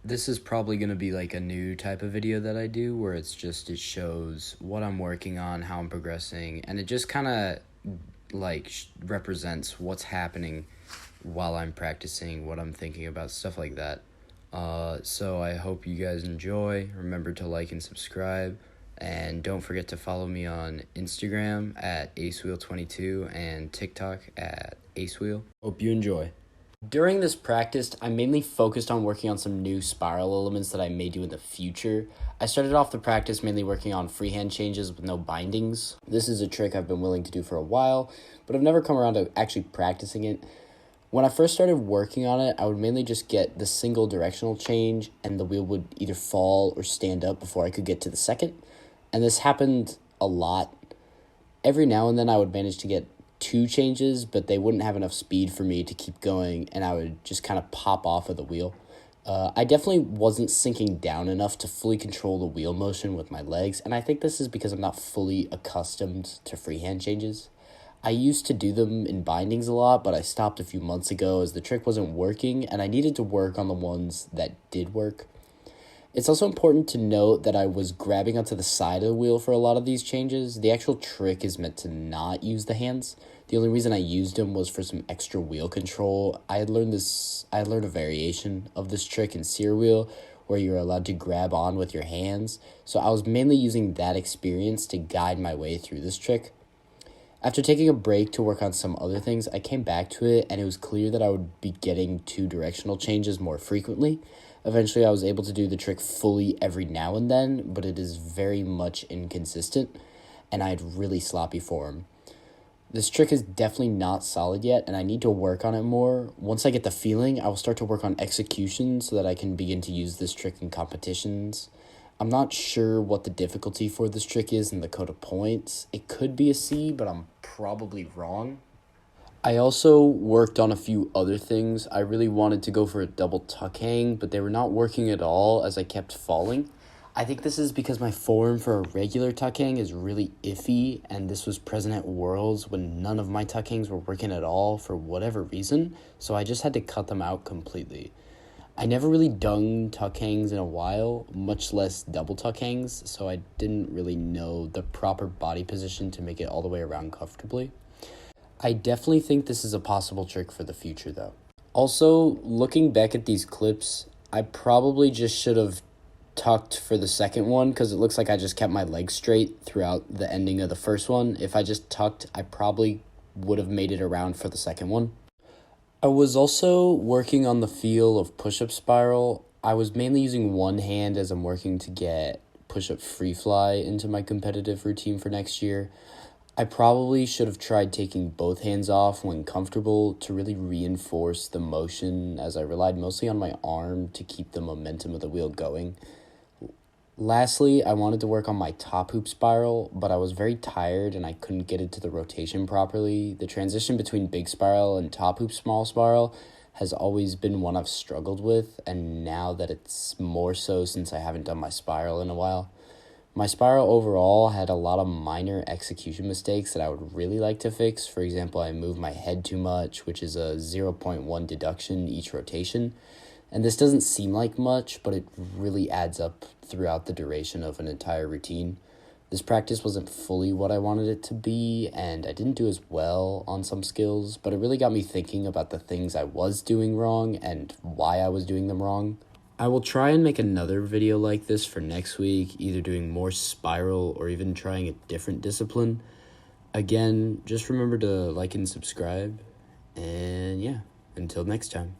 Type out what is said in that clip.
This is probably going to be like a new type of video that I do where it shows what I'm working on, how I'm progressing, and it just kind of represents what's happening while I'm practicing, what I'm thinking about, stuff like that. So I hope you guys enjoy. Remember to like and subscribe, and don't forget to follow me on Instagram at AceWheel22 and TikTok at AceWheel. Hope you enjoy. During this practice, I mainly focused on working on some new spiral elements that I may do in the future. I started off the practice mainly working on freehand changes with no bindings. This is a trick I've been willing to do for a while, but I've never come around to actually practicing it. When I first started working on it, I would mainly just get the single directional change and the wheel would either fall or stand up before I could get to the second. And this happened a lot. Every now and then I would manage to get 2 changes, but they wouldn't have enough speed for me to keep going, and I would just kind of pop off of the wheel. I definitely wasn't sinking down enough to fully control the wheel motion with my legs, and I think this is because I'm not fully accustomed to freehand changes. I used to do them in bindings a lot, but I stopped a few months ago as the trick wasn't working, and I needed to work on the ones that did work. It's also important to note that I was grabbing onto the side of the wheel for a lot of these changes. The actual trick is meant to not use the hands. The only reason I used them was for some extra wheel control. I had learned a variation of this trick in Spirale where you're allowed to grab on with your hands. So I was mainly using that experience to guide my way through this trick. After taking a break to work on some other things, I came back to it and it was clear that I would be getting 2 directional changes more frequently. Eventually, I was able to do the trick fully every now and then, but it is very much inconsistent, and I had really sloppy form. This trick is definitely not solid yet, and I need to work on it more. Once I get the feeling, I will start to work on execution so that I can begin to use this trick in competitions. I'm not sure what the difficulty for this trick is in the code of points. It could be a C, but I'm probably wrong. I also worked on a few other things. I really wanted to go for a double tuck hang, but they were not working at all as I kept falling. I think this is because my form for a regular tuck hang is really iffy, and this was present at Worlds when none of my tuck hangs were working at all for whatever reason, so I just had to cut them out completely. I never really done tuck hangs in a while, much less double tuck hangs, so I didn't really know the proper body position to make it all the way around comfortably. I definitely think this is a possible trick for the future, though. Also, looking back at these clips, I probably just should have tucked for the second one because it looks like I just kept my legs straight throughout the ending of the first one. If I just tucked, I probably would have made it around for the second one. I was also working on the feel of push-up spiral. I was mainly using one hand as I'm working to get push-up free fly into my competitive routine for next year. I probably should have tried taking both hands off when comfortable to really reinforce the motion, as I relied mostly on my arm to keep the momentum of the wheel going. Lastly, I wanted to work on my top hoop spiral, but I was very tired and I couldn't get it to the rotation properly. The transition between big spiral and top hoop small spiral has always been one I've struggled with, and now that it's more so since I haven't done my spiral in a while. My spiral overall had a lot of minor execution mistakes that I would really like to fix. For example, I moved my head too much, which is a 0.1 deduction each rotation. And this doesn't seem like much, but it really adds up throughout the duration of an entire routine. This practice wasn't fully what I wanted it to be, and I didn't do as well on some skills, but it really got me thinking about the things I was doing wrong and why I was doing them wrong. I will try and make another video like this for next week, either doing more spiral or even trying a different discipline. Again, just remember to like and subscribe, and yeah, until next time.